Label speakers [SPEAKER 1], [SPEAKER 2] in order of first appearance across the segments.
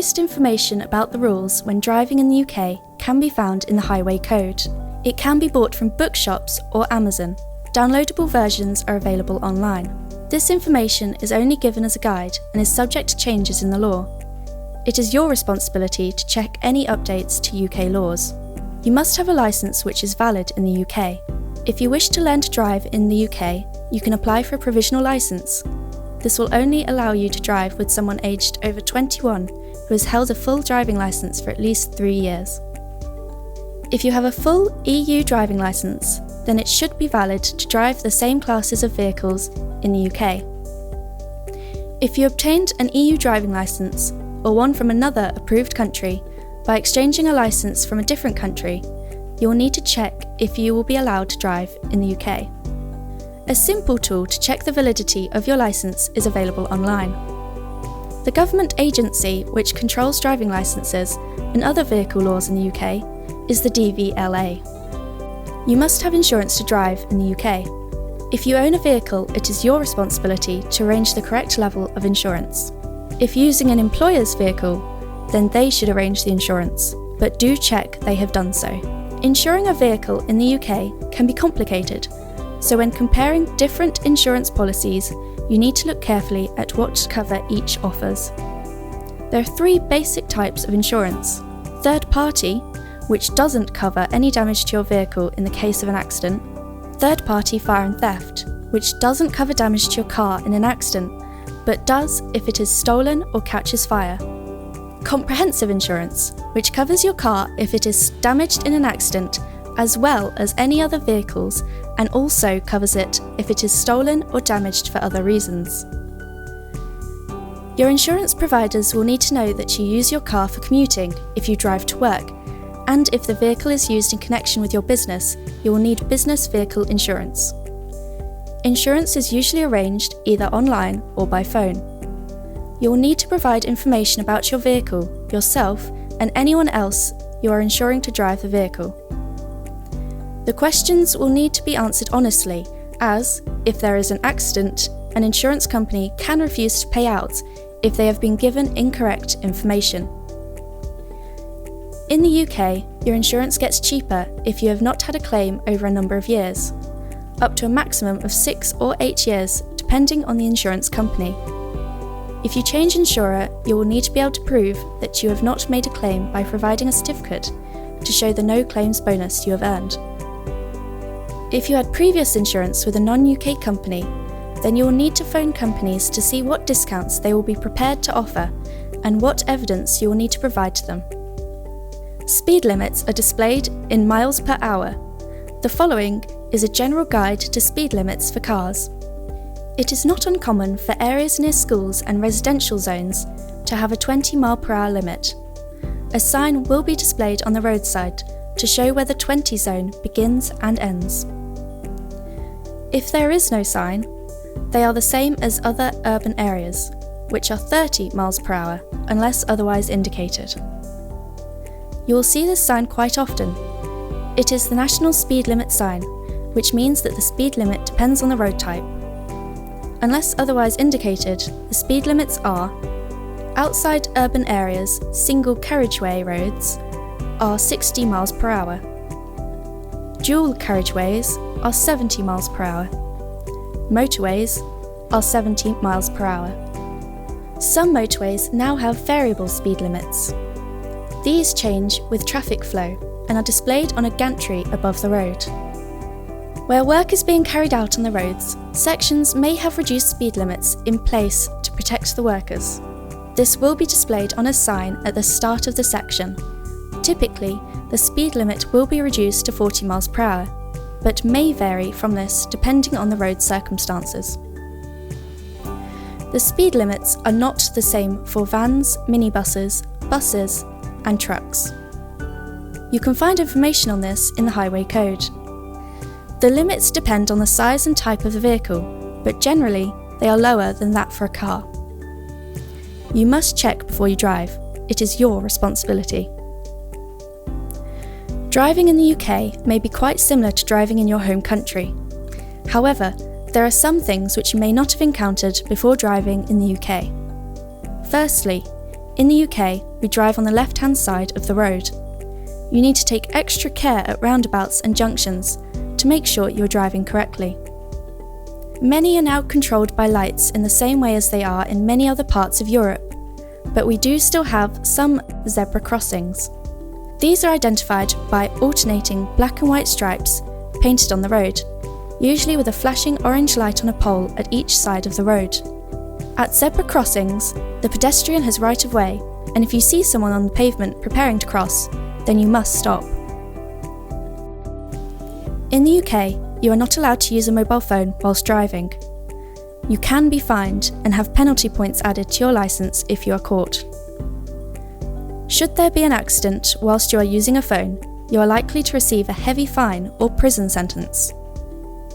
[SPEAKER 1] Most information about the rules when driving in the UK can be found in the Highway Code. It can be bought from bookshops or Amazon. Downloadable versions are available online. This information is only given as a guide and is subject to changes in the law. It is your responsibility to check any updates to UK laws. You must have a licence which is valid in the UK. If you wish to learn to drive in the UK, you can apply for a provisional licence. This will only allow you to drive with someone aged over 21 who has held a full driving licence for at least 3 years. If you have a full EU driving licence, then it should be valid to drive the same classes of vehicles in the UK. If you obtained an EU driving licence, or one from another approved country, by exchanging a licence from a different country, you will need to check if you will be allowed to drive in the UK. A simple tool to check the validity of your licence is available online. The government agency which controls driving licences and other vehicle laws in the UK is the DVLA. You must have insurance to drive in the UK. If you own a vehicle, it is your responsibility to arrange the correct level of insurance. If using an employer's vehicle, then they should arrange the insurance, but do check they have done so. Insuring a vehicle in the UK can be complicated, so when comparing different insurance policies, you need to look carefully at what cover each offers. There are 3 basic types of insurance. Third party, which doesn't cover any damage to your vehicle in the case of an accident. Third party fire and theft, which doesn't cover damage to your car in an accident, but does if it is stolen or catches fire. Comprehensive insurance, which covers your car if it is damaged in an accident, as well as any other vehicles, and also covers it if it is stolen or damaged for other reasons. Your insurance providers will need to know that you use your car for commuting if you drive to work, and if the vehicle is used in connection with your business, you will need business vehicle insurance. Insurance is usually arranged either online or by phone. You will need to provide information about your vehicle, yourself, and anyone else you are insuring to drive the vehicle. The questions will need to be answered honestly, as, if there is an accident, an insurance company can refuse to pay out if they have been given incorrect information. In the UK, your insurance gets cheaper if you have not had a claim over a number of years, up to a maximum of 6 or 8 years, depending on the insurance company. If you change insurer, you will need to be able to prove that you have not made a claim by providing a certificate to show the no claims bonus you have earned. If you had previous insurance with a non-UK company, then you will need to phone companies to see what discounts they will be prepared to offer and what evidence you will need to provide to them. Speed limits are displayed in miles per hour. The following is a general guide to speed limits for cars. It is not uncommon for areas near schools and residential zones to have a 20 mph limit. A sign will be displayed on the roadside to show where the 20 zone begins and ends. If there is no sign, they are the same as other urban areas, which are 30 mph unless otherwise indicated. You will see this sign quite often. It is the national speed limit sign, which means that the speed limit depends on the road type. Unless otherwise indicated, the speed limits are: outside urban areas, single carriageway roads are 60 mph. Dual carriageways are 70 mph. Motorways are 70 mph. Some motorways now have variable speed limits. These change with traffic flow and are displayed on a gantry above the road. Where work is being carried out on the roads, sections may have reduced speed limits in place to protect the workers. This will be displayed on a sign at the start of the section. Typically, the speed limit will be reduced to 40 mph, but may vary from this depending on the road circumstances. The speed limits are not the same for vans, minibuses, buses, and trucks. You can find information on this in the Highway Code. The limits depend on the size and type of the vehicle, but generally they are lower than that for a car. You must check before you drive. It is your responsibility. Driving in the UK may be quite similar to driving in your home country. However, there are some things which you may not have encountered before driving in the UK. Firstly, In the UK, we drive on the left-hand side of the road. You need to take extra care at roundabouts and junctions to make sure you are driving correctly. Many are now controlled by lights in the same way as they are in many other parts of Europe, but we do still have some zebra crossings. These are identified by alternating black and white stripes painted on the road, usually with a flashing orange light on a pole at each side of the road. At zebra crossings, the pedestrian has right of way, and if you see someone on the pavement preparing to cross, then you must stop. In the UK, you are not allowed to use a mobile phone whilst driving. You can be fined and have penalty points added to your licence if you are caught. Should there be an accident whilst you are using a phone, you are likely to receive a heavy fine or prison sentence.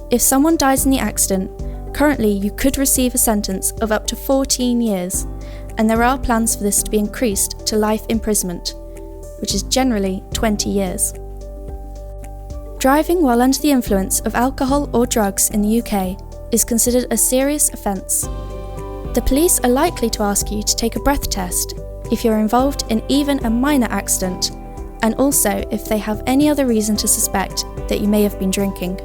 [SPEAKER 1] If someone dies in the accident, currently you could receive a sentence of up to 14 years, and there are plans for this to be increased to life imprisonment, which is generally 20 years. Driving while under the influence of alcohol or drugs in the UK is considered a serious offence. The police are likely to ask you to take a breath test if you're involved in even a minor accident, and also if they have any other reason to suspect that you may have been drinking.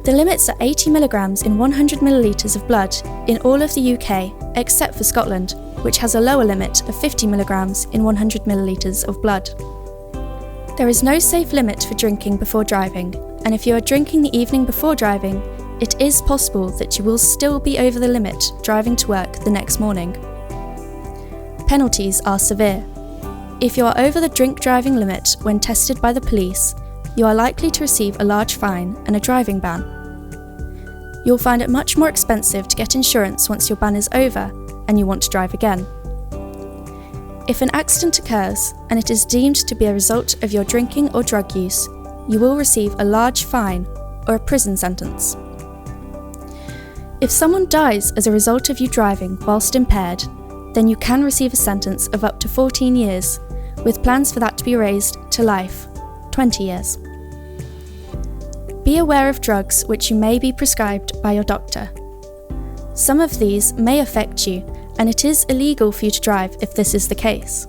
[SPEAKER 1] The limits are 80 milligrams in 100 millilitres of blood in all of the UK except for Scotland, which has a lower limit of 50 milligrams in 100 millilitres of blood. There is no safe limit for drinking before driving, and if you are drinking the evening before driving, it is possible that you will still be over the limit driving to work the next morning. Penalties are severe. If you are over the drink driving limit when tested by the police, you are likely to receive a large fine and a driving ban. You'll find it much more expensive to get insurance once your ban is over and you want to drive again. If an accident occurs and it is deemed to be a result of your drinking or drug use, you will receive a large fine or a prison sentence. If someone dies as a result of you driving whilst impaired, then you can receive a sentence of up to 14 years, with plans for that to be raised to life, 20 years. Be aware of drugs which you may be prescribed by your doctor. Some of these may affect you, and it is illegal for you to drive if this is the case.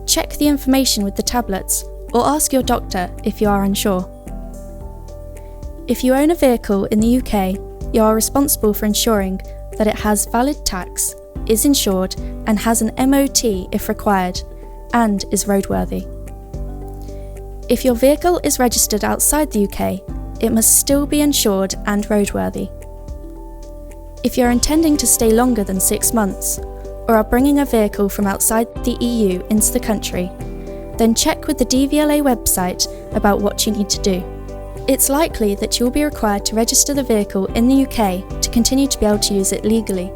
[SPEAKER 1] Check the information with the tablets or ask your doctor if you are unsure. If you own a vehicle in the UK, you are responsible for ensuring that it has valid tax, is insured and has an MOT if required, and is roadworthy. If your vehicle is registered outside the UK, it must still be insured and roadworthy. If you're intending to stay longer than 6 months, or are bringing a vehicle from outside the EU into the country, then check with the DVLA website about what you need to do. It's likely that you'll be required to register the vehicle in the UK to continue to be able to use it legally,